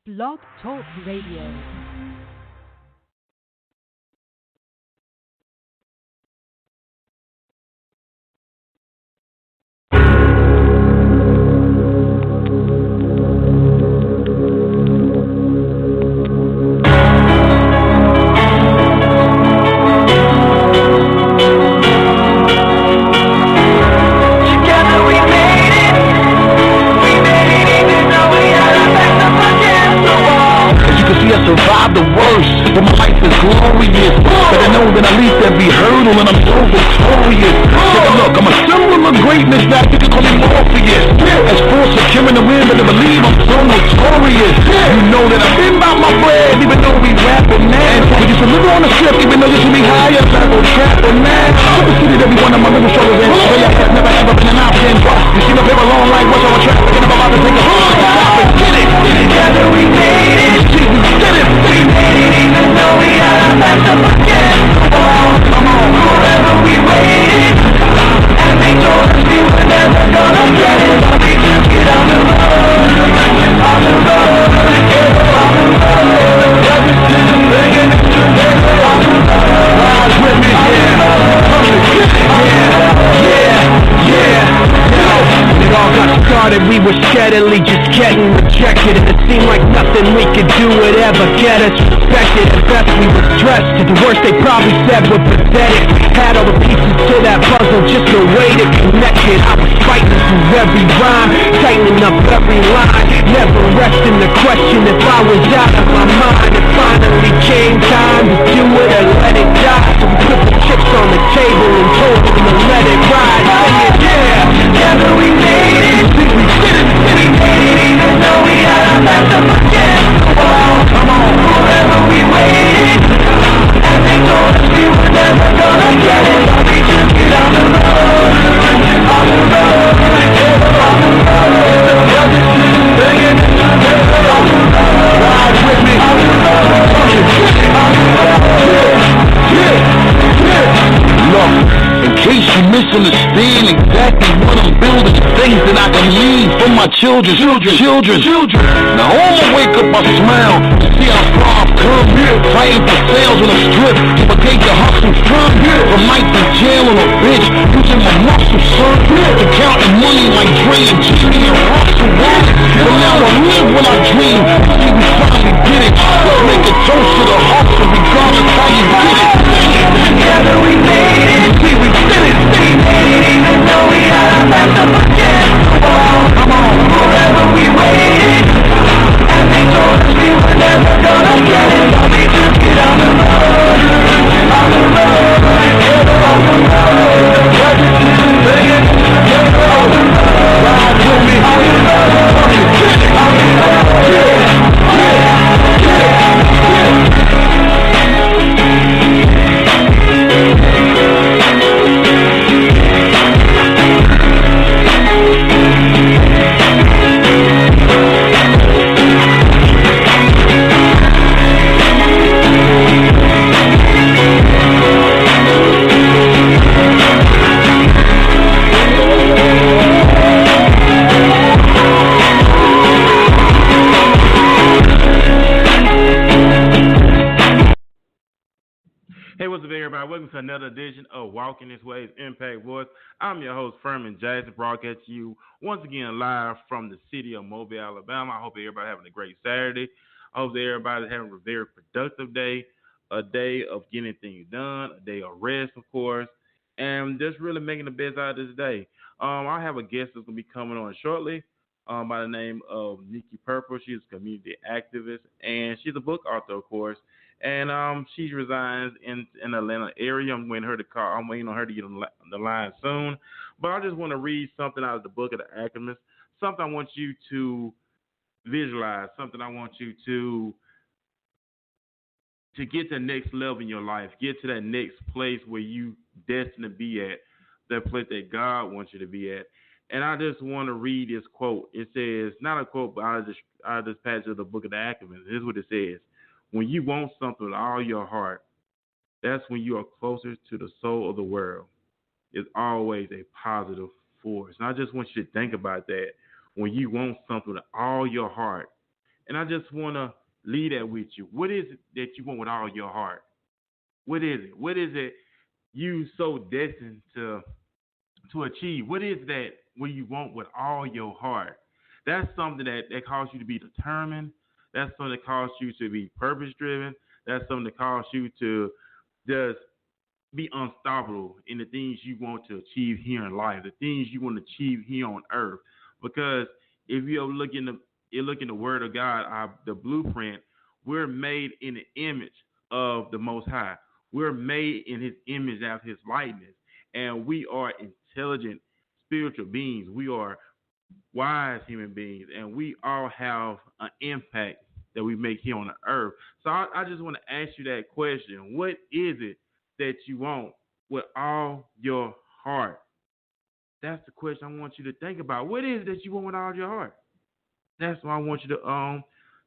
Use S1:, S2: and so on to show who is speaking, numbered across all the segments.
S1: Blog Talk Radio.
S2: Survive the worst, but my life is glorious. But I know that I least every hurdle and I'm so victorious. Take a look, I'm a symbol of greatness, now you can call me Morpheus. As force of killing the wind, but I believe I'm so notorious. You know that I've been by my bread, even though we rapping now. We used to live on the strip, even though this would be higher, level trapping now. The city that we one of my little struggles in. But I have never ever been an option. You see my paper long like what's on the track, and I'm about to take a stop and get it. Together we made it. See, we did it. We made it even though we had our backs up against the wall. Come on, forever we waited. And they told us we were never gonna get it. But we just get on the road. On the road. On the road. Bringing it together. On the road. Rise with me, yeah. When it all got started, we were steadily just getting rejected. And it seemed like nothing we could do would ever get us respected. At best we were stressed. At the worst they probably said we're pathetic. Had all the pieces to that puzzle, just a way to connect it. I was fighting through every rhyme, tightening up every line, never resting the question if I was out of my mind. It finally came time to do it or let it die. So we put the chips on the table and told them to let it ride. Singing, yeah, together we made it. We did it, we made it even though we had our backs up against the wall. Come on, forever we waited. And they told us we were never gonna get it. But we just get on the road. On the road. On the road. Bringing it together. On the road. Ride with me. On the road. On the road. Yeah. Look, in case you misunderstand exactly what I'm building, things that I can leave for my children. Now on my wake up I smile to see how far I've come. Fighting for sales on the strip to negate the hustle from. From nights in jail on a bitch, using my muscle, son. To counting money like Dre and Jimmy and Russell. But now I live when I dream. See, we finally did it. Let's make a toast to the hustle regardless how you get it. Together we made it. See, we did it. We made it even though we had our backs up against the wall. Come on, forever we waited. And they told us we were never gonna get it. But we just get on the road. On the road. On the road. Bring it together. On the road. Ride with me. On the road. On the road.
S3: Hey, what's up, everybody? Welcome to another edition of Walking This Way's Impact Voice. I'm your host, Furman Jackson, broadcasting you once again live from the city of Mobile, Alabama. I hope everybody having a great Saturday. I hope that everybody's having a very productive day, a day of getting things done, a day of rest, of course, and just really making the best out of this day. I have a guest that's going to be coming on shortly by the name of Nicky. She's a community activist, and she's a book author, of course. And she resides in the Atlanta area. I'm waiting on her to get on the line soon. But I just want to read something out of the book of the Alchemist. Something I want you to visualize. Something I want you to get to the next level in your life. Get to that next place where you destined to be at. That place that God wants you to be at. And I just want to read this quote. It says, not a quote, but out of this passage of the book of the Alchemist. This is what it says. When you want something with all your heart, that's when you are closer to the soul of the world. It's always a positive force. And I just want you to think about that. When you want something with all your heart, And I just want to leave that with you. What is it that you want with all your heart? What is it? What is it you so destined to achieve? What is that what you want with all your heart? That's something that calls you to be determined. That's something that calls you to be purpose driven. That's something that calls you to just be unstoppable in the things you want to achieve here in life, the things you want to achieve here on earth. Because if you look in the Word of God, the blueprint, we're made in the image of the Most High. We're made in His image after His likeness, and we are intelligent spiritual beings. We are wise human beings, and we all have an impact that we make here on the earth. So I just want to ask you that question. What is it that you want with all your heart? That's the question I want you to think about. What is it that you want with all your heart? That's why I want you to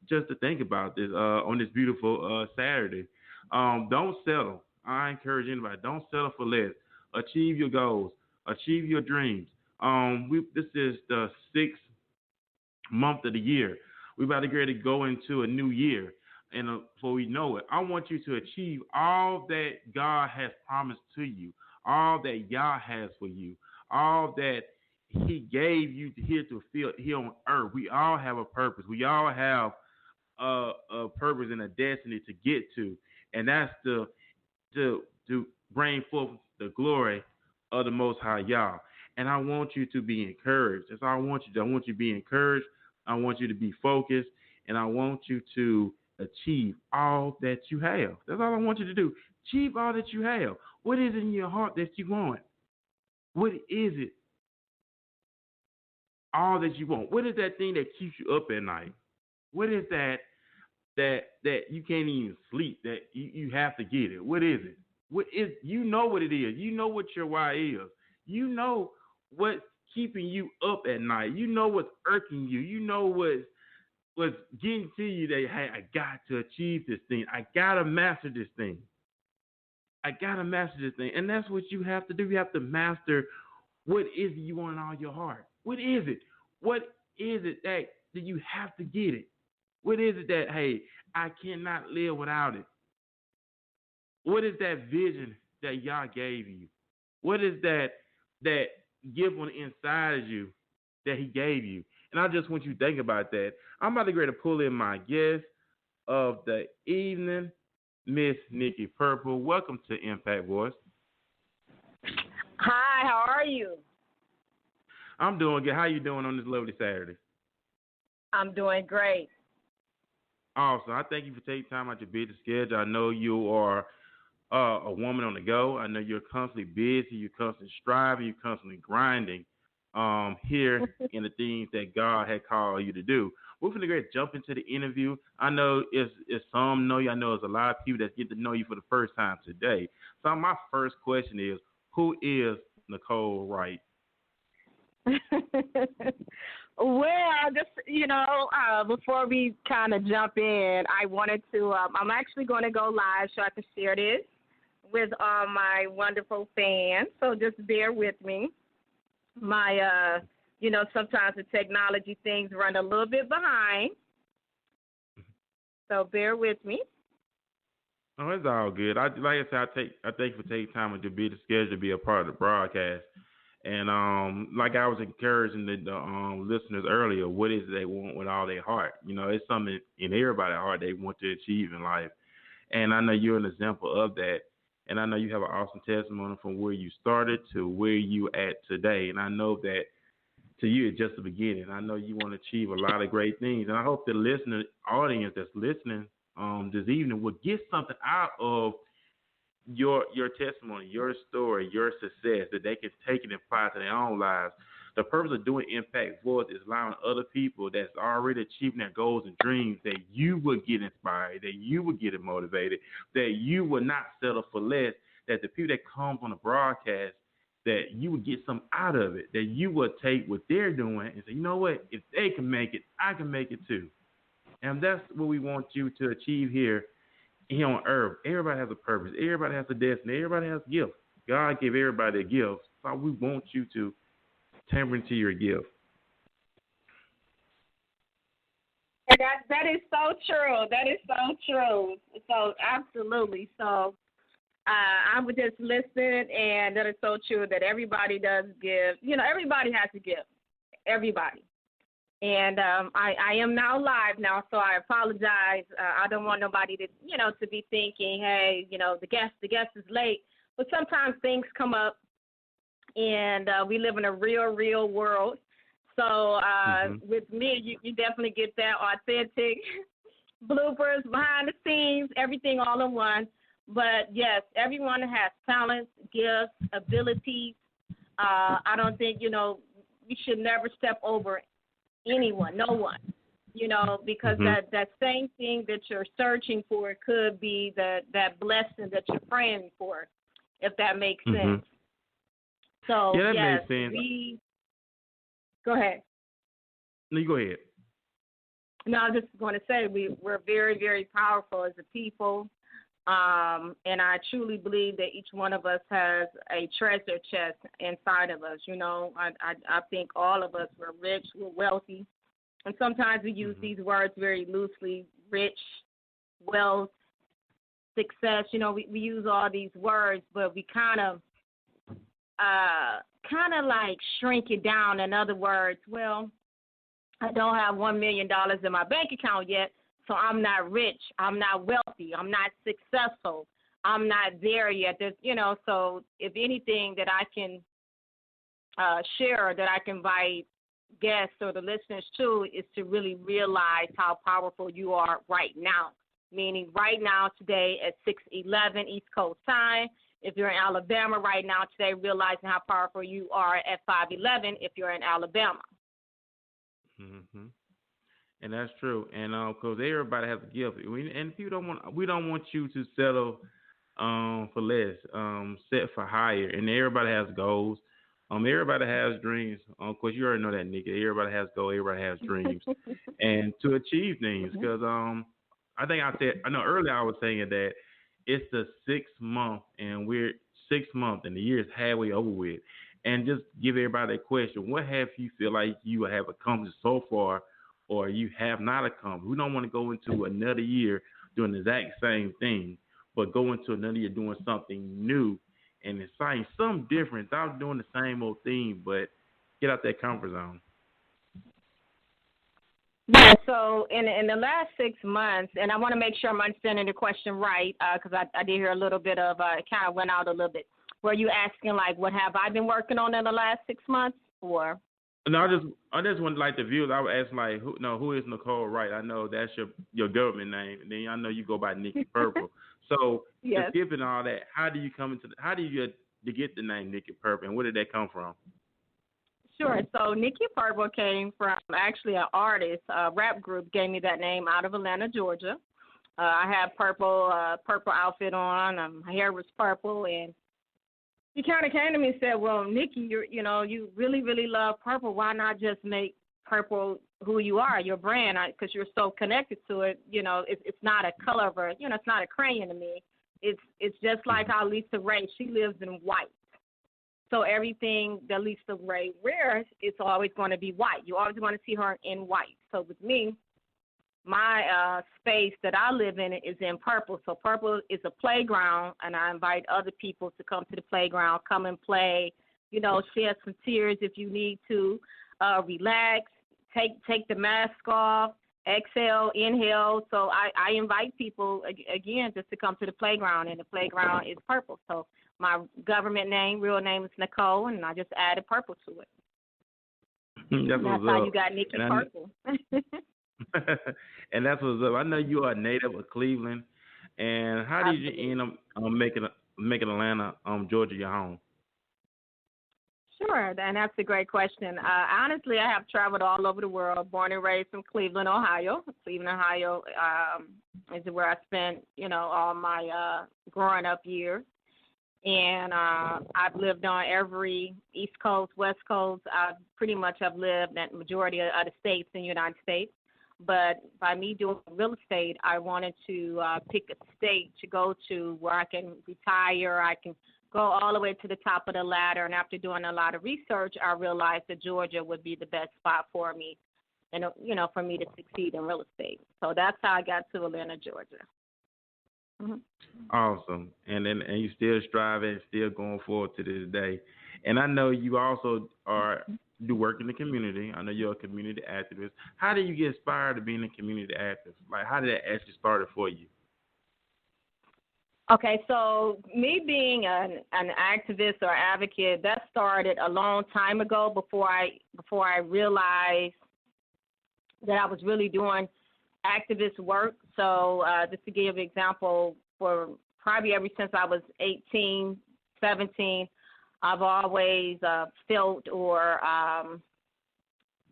S3: just to think about this on this beautiful Saturday. Don't settle. I encourage anybody, don't settle for less. Achieve your goals. Achieve your dreams. This is the 6th month of the year. We're about to get ready to go into a new year. And before we know it, I want you to achieve all that God has promised to you, all that Yah has for you, all that He gave you here to feel here on earth. We all have a purpose. We all have a purpose and a destiny to get to, and that's to bring forth the glory of the Most High Yah. And I want you to be encouraged. That's all I want you to do. I want you to be encouraged. I want you to be focused, and I want you to achieve all that you have. That's all I want you to do. Achieve all that you have. What is in your heart that you want? What is it? All that you want. What is that thing that keeps you up at night? What is that you can't even sleep, that you have to get it? What is it? You know what it is. You know what your why is. You know what's keeping you up at night. You know what's irking you. You know what's getting to you that, hey, I got to achieve this thing. I got to master this thing. I got to master this thing. And that's what you have to do. You have to master what is it you want in all your heart. What is it? What is it that you have to get it? What is it that, hey, I cannot live without it? What is that vision that Yah gave you? What is that gift on the inside of you that He gave you? And I just want you to think about that. I'm about to go to pull in my guest of the evening, Miss Nicky Purple. Welcome to Impact Voice.
S4: Hi, how are you?
S3: I'm doing good. How you doing on this lovely Saturday?
S4: I'm doing great.
S3: Awesome. I thank you for taking time out your busy schedule. I know you are a woman on the go. I know you're constantly busy. You're constantly striving. You're constantly grinding here in the things that God had called you to do. We're going to jump into the interview. I know it's some know you. I know there's a lot of people that get to know you for the first time today. So my first question is, who is Nicole Wright?
S4: Well, just, before we kind of jump in, I wanted to, I'm actually going to go live so I can share this with all my wonderful fans. So just bear with me. My, sometimes the technology things run a little bit behind. So bear with me.
S3: Oh, it's all good. Like I said, I thank you for taking time with your busy schedule to be a part of the broadcast. And like I was encouraging the listeners earlier, what is it they want with all their heart? It's something in everybody's heart they want to achieve in life. And I know you're an example of that. And I know you have an awesome testimony from where you started to where you at today. And I know that to you it's just the beginning. I know you want to achieve a lot of great things. And I hope the listener audience that's listening this evening will get something out of your testimony, your story, your success, that they can take it and apply it to their own lives. The purpose of doing Impact Voice is allowing other people that's already achieving their goals and dreams that you would get inspired, that you would get motivated, that you would not settle for less, that the people that come on the broadcast, that you would get some out of it, that you would take what they're doing and say, you know what, if they can make it, I can make it too. And that's what we want you to achieve here on earth. Everybody has a purpose. Everybody has a destiny. Everybody has a gift. God gave everybody a gift. So we want you to tap into your gift.
S4: That is so true. That is so true. So absolutely. So I was just listening, and that is so true that everybody does give. Everybody has to give. Everybody. And I am now live now, so I apologize. I don't want nobody to to be thinking, hey, the guest is late. But sometimes things come up, and we live in a real world. So with me, you definitely get that authentic bloopers, behind the scenes, everything all in one. But, yes, everyone has talents, gifts, abilities. I don't think, we should never step over anyone, no one, because that same thing that you're searching for could be that blessing that you're praying for, if that makes sense. So,
S3: yeah, that
S4: yes,
S3: makes sense.
S4: Go ahead.
S3: No, you go ahead.
S4: No, I was just going to say we're very, very powerful as a people. And I truly believe that each one of us has a treasure chest inside of us. I think all of us, we're rich, we're wealthy. And sometimes we use these words very loosely: rich, wealth, success. We use all these words, but we kind of like shrink it down. In other words, well, I don't have $1 million in my bank account yet, so I'm not rich, I'm not wealthy, I'm not successful, I'm not there yet. So if anything that I can share, that I can invite guests or the listeners to, is to really realize how powerful you are right now. Meaning right now, today at 6:11 East Coast time. If you're in Alabama right now today, realizing how powerful you are at 5:11 if you're in Alabama.
S3: And that's true. And because everybody has a gift, and we don't want you to settle for less, set for higher. And everybody has goals. Everybody has dreams. Of course, you already know that, Nicky. Everybody has goals. Everybody has dreams, and to achieve things. Because I know earlier I was saying that it's the 6th month, and we're 6th month, and the year is halfway over with. And just give everybody a question: what have you feel like you have accomplished so far, or you have not accomplished? We don't want to go into another year doing the exact same thing, but go into another year doing something new and exciting, something different. Stop doing the same old thing, but get out that comfort zone.
S4: Yeah, so in the last 6 months, and I want to make sure I'm understanding the question right, because I did hear a little bit of, it kind of went out a little bit. Were you asking, like, what have I been working on in the last 6 months, or?
S3: No, I just want like the viewers. I would ask like, who is Nicole Wright? I know that's your government name, and then I know you go by Nicky Purple. So,
S4: yes.
S3: Just given all that, how do you get the name Nicky Purple, and where did that come from?
S4: Sure. So Nicky Purple came from actually an artist, a rap group gave me that name out of Atlanta, Georgia. I had purple outfit on. My hair was purple, and he kind of came to me and said, "Well, Nicky, you really, really love purple. Why not just make purple who you are, your brand? Because you're so connected to it. It's not a color of it's not a crayon to me. It's just like how Lisa Ray, she lives in white. So everything that Lisa Ray wears, it's always going to be white. You always want to see her in white. So with me, my space that I live in is in purple. So purple is a playground, and I invite other people to come to the playground, come and play, shed some tears if you need to, relax, take the mask off, exhale, inhale. So I invite people, again, just to come to the playground, and the playground is purple. So my government name, real name is Nicole, and I just added purple to it. That's how you got Nicky Purple.
S3: And that's what's up. I know you are a native of Cleveland. And how did you end up making Atlanta, Georgia, your home?
S4: Sure, and that's a great question. Honestly, I have traveled all over the world, born and raised from Cleveland, Ohio. Cleveland, Ohio is where I spent, all my growing up years. And I've lived on every East Coast, West Coast. I pretty much have lived at the majority of the states in the United States. But by me doing real estate, I wanted to pick a state to go to where I can retire. I can go all the way to the top of the ladder. And after doing a lot of research, I realized that Georgia would be the best spot for me. and for me to succeed in real estate. So that's how I got to Atlanta, Georgia. Mm-hmm.
S3: Awesome. And you still striving, still going forward to this day. And I know you also do work in the community. I know you're a community activist. How did you get inspired to being a community activist? Like, how did that actually start for you?
S4: Okay, so me being an activist or advocate, that started a long time ago before I realized that I was really doing activist work. So just to give an example, for probably ever since I was 18, 17, I've always felt or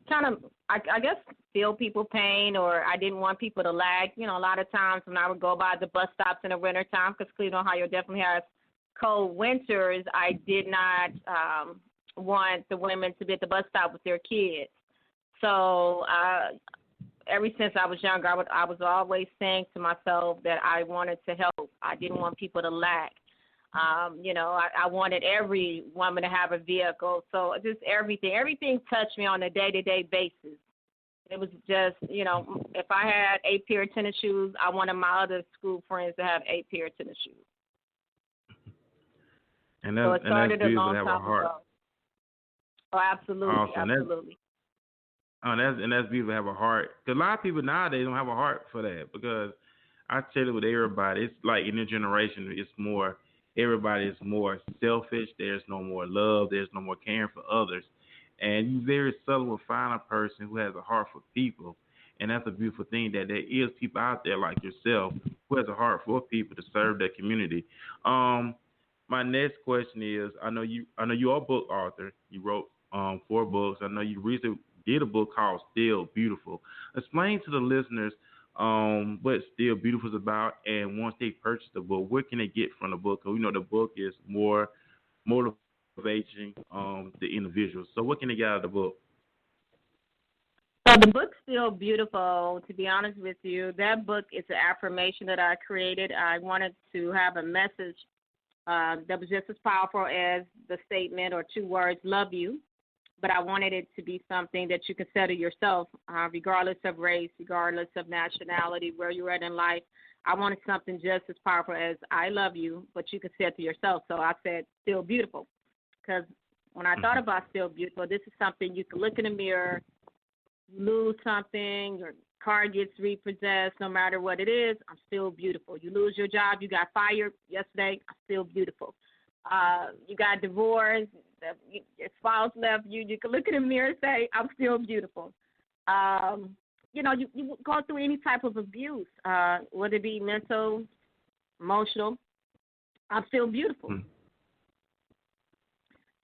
S4: kind of, I guess, feel people pain, or I didn't want people to lag. A lot of times when I would go by the bus stops in the wintertime, because Cleveland, Ohio definitely has cold winters, I did not want the women to be at the bus stop with their kids. So ever since I was younger, I was always saying to myself that I wanted to help. I didn't want people to lack. I wanted every woman to have a vehicle. So just everything touched me on a day-to-day basis. It was just, if I had 8 pair of tennis shoes, I wanted my other school friends to have 8 pair of tennis shoes.
S3: And that's beautiful to have a heart.
S4: Ago. Oh, absolutely,
S3: awesome.
S4: Absolutely.
S3: That's beautiful to have a heart. Because a lot of people nowadays don't have a heart for that. Because I tell it with everybody, it's like in this generation, everybody is more selfish. There's no more love. There's no more caring for others. And you very seldom will find a person who has a heart for people. And that's a beautiful thing, that there is people out there like yourself who has a heart for people to serve their community. My next question is, I know you are a book author. You wrote 4 books. I know you recently did a book called Still Beautiful. Explain to the listeners what Still Beautiful is about, and once they purchase the book, what can they get from the book? Because we know the book is more motivating the individual. So what can they get out of the book?
S4: So the book's Still Beautiful. To be honest with you, that book is an affirmation that I created. I wanted to have a message that was just as powerful as the statement or 2 words, love you. But I wanted it to be something that you can say to yourself, regardless of race, regardless of nationality, where you're at in life. I wanted something just as powerful as I love you, but you can say it to yourself. So I said, Still Beautiful. Because when I thought about Still Beautiful, this is something you can look in the mirror, lose something, your car gets repossessed, no matter what it is, I'm still beautiful. You lose your job, you got fired yesterday, I'm still beautiful. You got divorced, your spouse left you, you can look in the mirror and say, I'm still beautiful. You go through any type of abuse, whether it be mental, emotional, I'm still beautiful. Mm-hmm.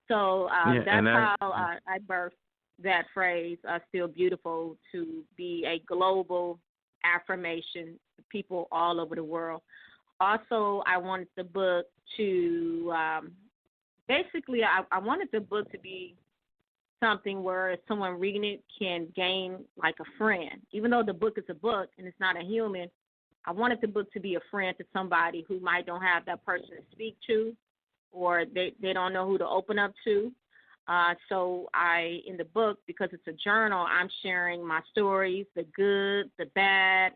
S4: So that's how I birthed that phrase, Still Beautiful, to be a global affirmation to people all over the world. Also, I wanted the book to I wanted the book to be something where someone reading it can gain like a friend. Even though the book is a book and it's not a human, I wanted the book to be a friend to somebody who might don't have that person to speak to, or they don't know who to open up to. So in the book, because it's a journal, I'm sharing my stories, the good, the bad,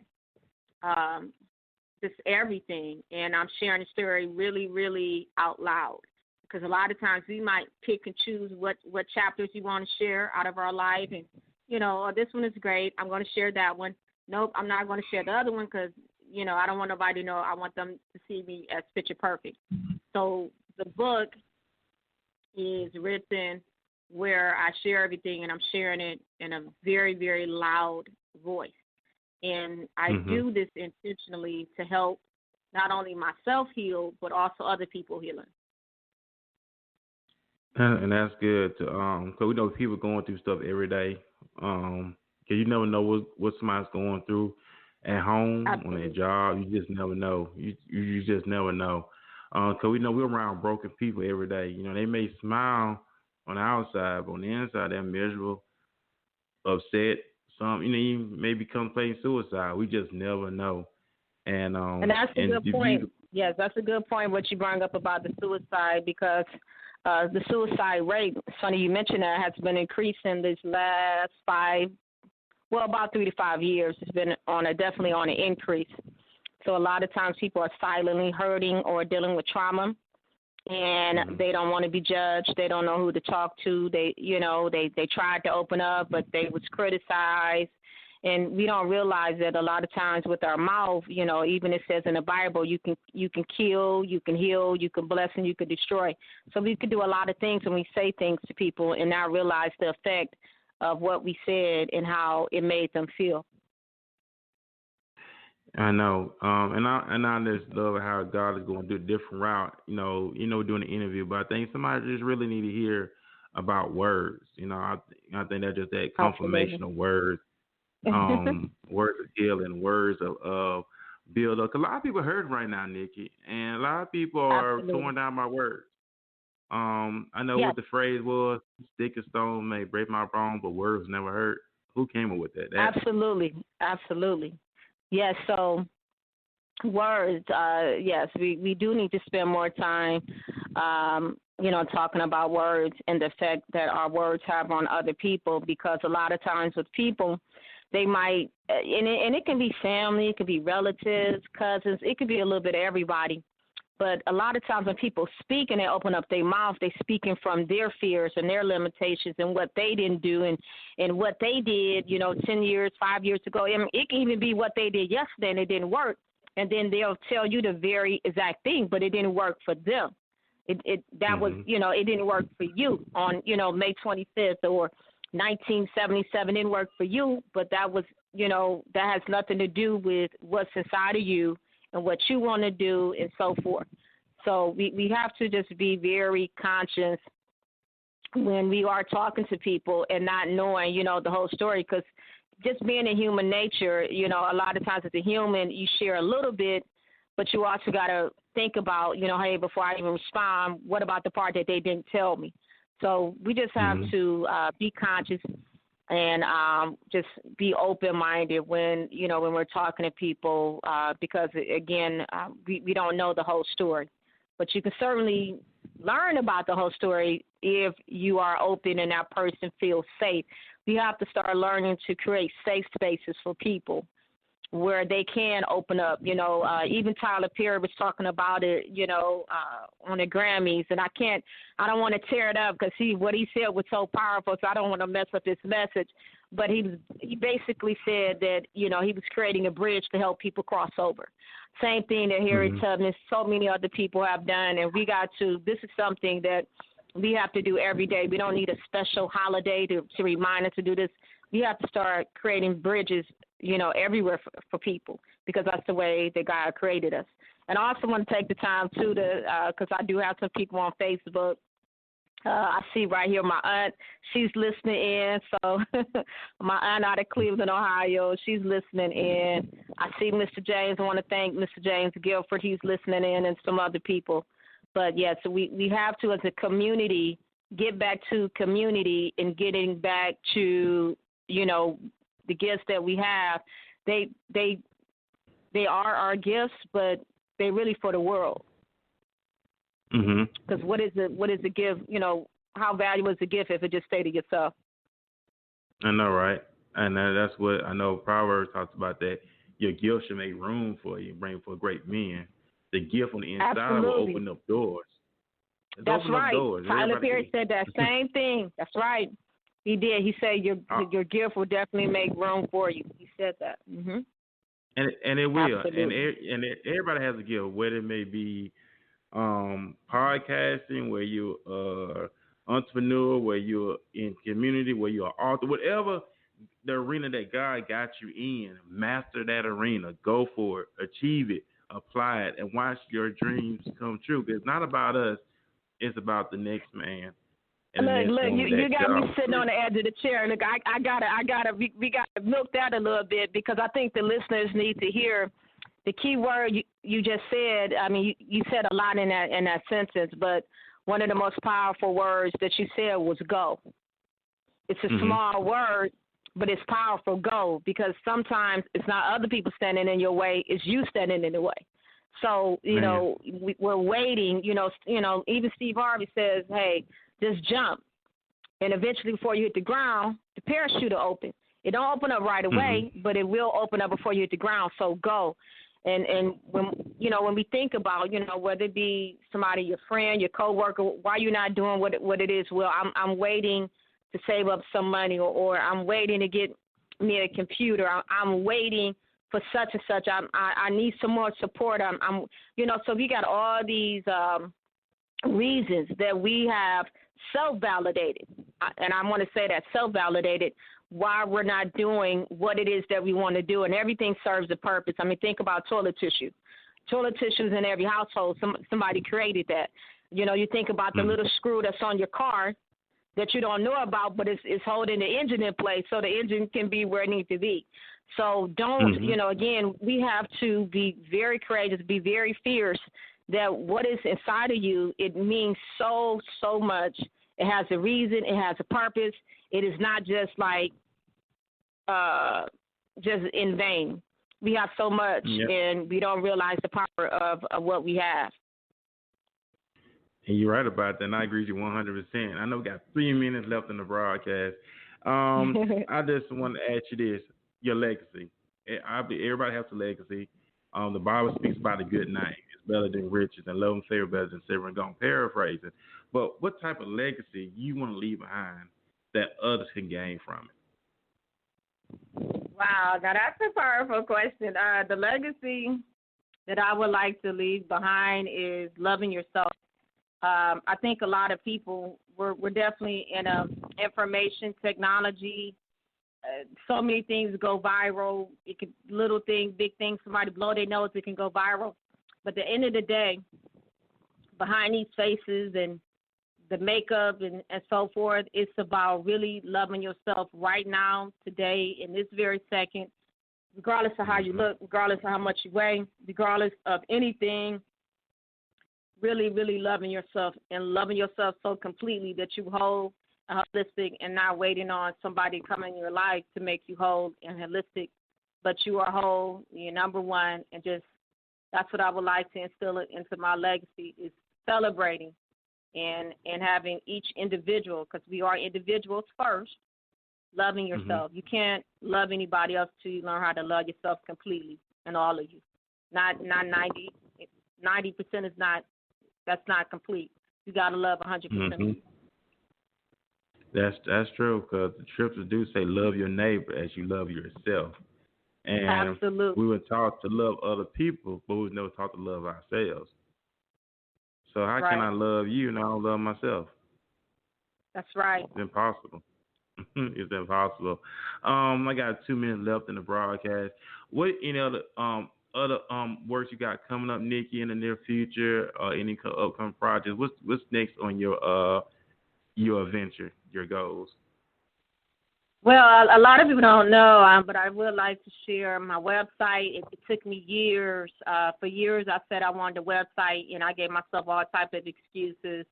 S4: just everything. And I'm sharing the story really, really out loud. Because a lot of times we might pick and choose what chapters you want to share out of our life. And, oh, this one is great. I'm going to share that one. Nope, I'm not going to share the other one because, I don't want nobody to know. I want them to see me as picture perfect. So the book is written where I share everything, and I'm sharing it in a very, very loud voice. And I do this intentionally to help not only myself heal, but also other people healing.
S3: And that's good, because we know people going through stuff every day. Because you never know what somebody's going through at home, Absolutely. On their job. You just never know. You just never know. Because we know we're around broken people every day. They may smile on the outside, but on the inside, they're miserable, upset. Some, even maybe contemplating suicide. We just never know. And
S4: that's a good point. Yes, that's a good point, what you brought up about the suicide, because the suicide rate, funny you mentioned that, has been increasing these last 5 well, about 3 to 5 years. It's been definitely on an increase. So a lot of times people are silently hurting or dealing with trauma, and they don't want to be judged. They don't know who to talk to. They tried to open up, but they was criticized. And we don't realize that a lot of times with our mouth, even it says in the Bible, you can kill, you can heal, you can bless, and you can destroy. So we could do a lot of things when we say things to people and not realize the effect of what we said and how it made them feel.
S3: I know, and I just love how God is going to do a different route. Doing the interview, but I think somebody just really need to hear about words. I think that's just that confirmation of words. Words of healing, words of build up. 'Cause a lot of people hurt right now, Nikki, and a lot of people are torn down by words. I know what the phrase was: "Stick and stone may break my bones, but words never hurt." Who came up with that?
S4: Absolutely. Yes. So words. Yes, we do need to spend more time, talking about words and the effect that our words have on other people. Because a lot of times with people, they might, and it can be family, it can be relatives, cousins, it could be a little bit of everybody. But a lot of times when people speak and they open up their mouth, they're speaking from their fears and their limitations and what they didn't do and what they did, 10 years, 5 years ago. I mean, it can even be what they did yesterday and it didn't work. And then they'll tell you the very exact thing, but it didn't work for them. Was, it didn't work for you on, May 25th or 1977 didn't work for you, but that was, that has nothing to do with what's inside of you and what you want to do and so forth. So we have to just be very conscious when we are talking to people and not knowing, the whole story, because just being in human nature, a lot of times as a human, you share a little bit, but you also got to think about, hey, before I even respond, what about the part that they didn't tell me? So we just have to be conscious and just be open-minded when we're talking to people because, again, we don't know the whole story. But you can certainly learn about the whole story if you are open and that person feels safe. We have to start learning to create safe spaces for people where they can open up. Even Tyler Perry was talking about it, on the Grammys, and I don't want to tear it up because what he said was so powerful, so I don't want to mess up his message. But he basically said that, he was creating a bridge to help people cross over. Same thing that Harriet Tubman, so many other people have done, and this is something that we have to do every day. We don't need a special holiday to remind us to do this. We have to start creating bridges everywhere for people, because that's the way that God created us. And I also want to take the time, too, because I do have some people on Facebook. I see right here my aunt. She's listening in. So my aunt out of Cleveland, Ohio, she's listening in. I see Mr. James. I want to thank Mr. James Guilford. He's listening in, and some other people. But, yes, we have to, as a community, get back to community and getting back to, the gifts that we have. They are our gifts, but they're really for the world. Because what is the gift? How valuable is the gift if it just stay to yourself?
S3: I know, right? And that's what I know. Proverbs talks about that. Your gift should make room for you, bring for great men. The gift on the inside will open up doors.
S4: That's right. Tyler Perry said that same thing. That's right. He did. He said your gift will definitely make room for you. He said that.
S3: And it will.
S4: Absolutely.
S3: And everybody has a gift, whether it may be podcasting, where you're entrepreneur, where you're in community, where you're an author, whatever the arena that God got you in, master that arena. Go for it. Achieve it. Apply it. And watch your dreams come true. It's not about us. It's about the next man.
S4: Look, you got me sitting on the edge of the chair. Look, we gotta milk that a little bit, because I think the listeners need to hear the key word you just said. I mean, you said a lot in that sentence, but one of the most powerful words that you said was go. It's a small word, but it's powerful. Go, because sometimes it's not other people standing in your way; it's you standing in the way. So we're waiting. Even Steve Harvey says, "Hey, just jump." And eventually, before you hit the ground, the parachute will open. It don't open up right away, but it will open up before you hit the ground. So go. And when we think about, whether it be somebody, your friend, your coworker, why you're not doing what it is, well, I'm waiting to save up some money, or I'm waiting to get me a computer. I'm waiting for such and such. I need some more support. So we got all these reasons that we have self-validated, and I want to say that self-validated, why we're not doing what it is that we want to do, and everything serves a purpose. I mean, think about toilet tissue. Toilet tissue is in every household. Somebody created that. You think about the little screw that's on your car that you don't know about, but it's holding the engine in place so the engine can be where it needs to be. So don't, again, we have to be very courageous, be very fierce, that what is inside of you, it means so, so much. It has a reason. It has a purpose. It is not just like just in vain. We have so much, and we don't realize the power of what we have.
S3: And you're right about that, and I agree with you 100%. I know we got 3 minutes left in the broadcast. I just want to ask you this, your legacy. Everybody has a legacy. The Bible speaks about a good name. It's better than riches, and love and favor better than silver and gold. I'm paraphrasing. But what type of legacy you want to leave behind that others can gain from it?
S4: Wow, now that's a powerful question. The legacy that I would like to leave behind is loving yourself. I think a lot of people, we're definitely in information technology. So many things go viral. It could little thing, big thing. Somebody blow their nose, it can go viral. But at the end of the day, behind these faces and the makeup and so forth, it's about really loving yourself right now, today, in this very second, regardless of how you look, regardless of how much you weigh, regardless of anything. Really, really loving yourself, and loving yourself so completely that you whole and holistic, and not waiting on somebody to come in your life to make you whole and holistic, but you are whole, you're number one, and just that's what I would like to instill it into my legacy, is celebrating and having each individual, because we are individuals first, loving yourself. You can't love anybody else till you learn how to love yourself completely, and all of you. Not 90% is not. That's not complete. You got to love 100%.
S3: That's true, because the scriptures do say love your neighbor as you love yourself. And
S4: absolutely.
S3: We were taught to love other people, but we were never taught to love ourselves. So how can I love you and I don't love myself?
S4: That's right.
S3: It's impossible. It's impossible. I got 2 minutes left in the broadcast. What other works you got coming up, Nicky, in the near future, or any upcoming projects? What's next on your venture, your goals?
S4: Well, a lot of people don't know, but I would like to share my website. It took me years. For years, I said I wanted a website, and I gave myself all types of excuses.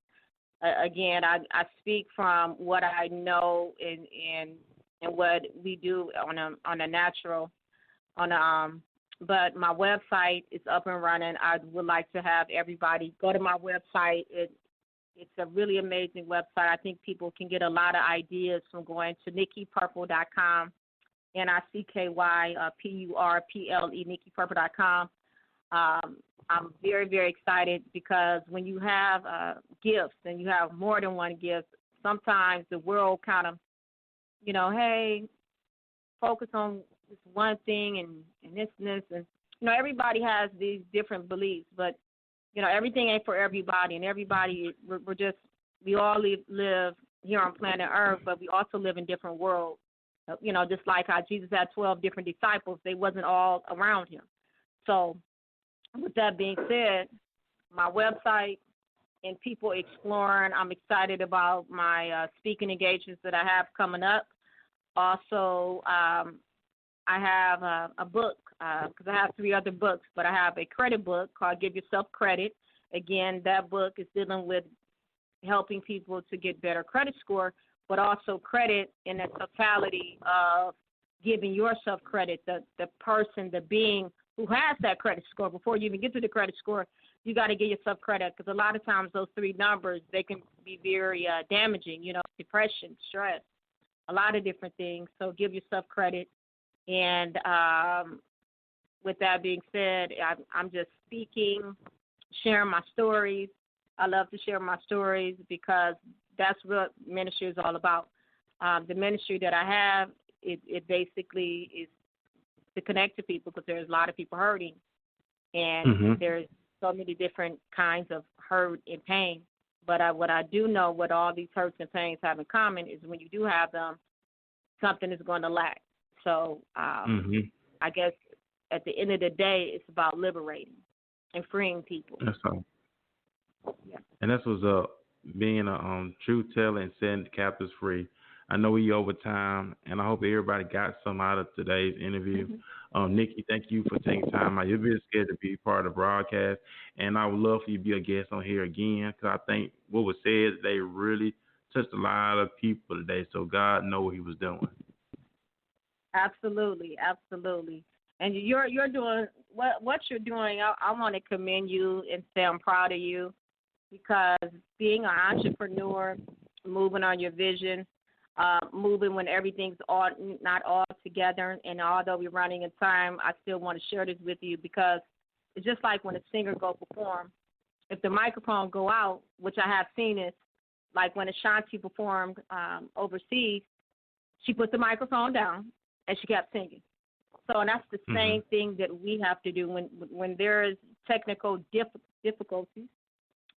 S4: Again, I speak from what I know and what we do on a natural, but my website is up and running. I would like to have everybody go to my website. It's a really amazing website. I think people can get a lot of ideas from going to NickyPurple.com, NICKYPURPLE, NickyPurple.com. I'm very, very excited, because when you have gifts and you have more than one gift, sometimes the world kind of, hey, focus on this one thing and this and this. And, everybody has these different beliefs, but everything ain't for everybody, and everybody, we all live here on planet Earth, but we also live in different worlds. Just like how Jesus had 12 different disciples, they wasn't all around him. So with that being said, my website and people exploring, I'm excited about my speaking engagements that I have coming up. Also, I have a book, because I have 3 other books, but I have a credit book called Give Yourself Credit. Again, that book is dealing with helping people to get better credit score, but also credit in the totality of giving yourself credit, the person, the being who has that credit score. Before you even get to the credit score, you got to give yourself credit, because a lot of times those 3 numbers, they can be very damaging, depression, stress. a lot of different things. So give yourself credit. And with that being said, I'm just speaking, sharing my stories. I love to share my stories because that's what ministry is all about. The ministry that I have, it basically is to connect to people because there's a lot of people hurting. And there's so many different kinds of hurt and pain. But what I do know, what all these hurts and pains have in common is when you do have them, something is going to lack. So I guess at the end of the day, it's about liberating and freeing people.
S3: That's all.
S4: Yeah.
S3: And that's what's up, being a truth teller and setting the captives free. I know we over time, and I hope everybody got some out of today's interview. Nicky, thank you for taking time out. You're very scared to be part of the broadcast, and I would love for you to be a guest on here again because I think what was said today really touched a lot of people today, so God know what he was doing.
S4: Absolutely, absolutely. And you're doing what you're doing. I want to commend you and say I'm proud of you because being an entrepreneur, moving on your vision, moving when everything's not all together. And although we're running in time, I still want to share this with you because it's just like when a singer go perform. If the microphone go out, which I have seen it, like when Ashanti performed overseas, she put the microphone down and she kept singing. So and that's the same thing that we have to do when there is technical difficulties.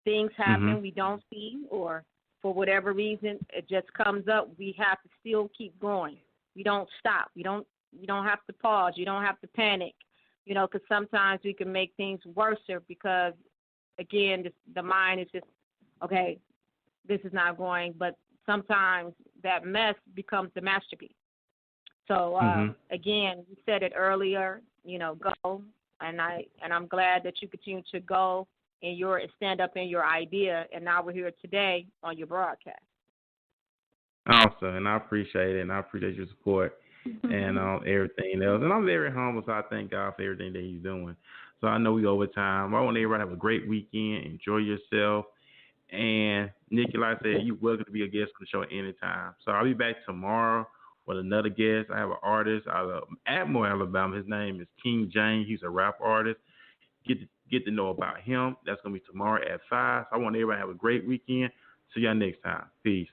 S4: Things happen we don't see, or for whatever reason it just comes up. We have to still keep going. We don't stop. You don't have to pause. You don't have to panic. Because sometimes we can make things worse because, again, the mind is just okay. This is not going, but sometimes that mess becomes the masterpiece. So again, you said it earlier. Go, and I'm glad that you continue to go and stand up in your idea. And now we're here today on your broadcast.
S3: Awesome, and I appreciate it, and I appreciate your support and everything else. And I'm very humble, so I thank God for everything that he's doing. So I know we over time. I want everybody to have a great weekend. Enjoy yourself. And Nicky, like I said, you're welcome to be a guest on the show anytime. So I'll be back tomorrow with another guest. I have an artist out of Atmore, Alabama. His name is King James. He's a rap artist. Get to know about him. That's going to be tomorrow at 5. So I want everybody to have a great weekend. See y'all next time. Peace.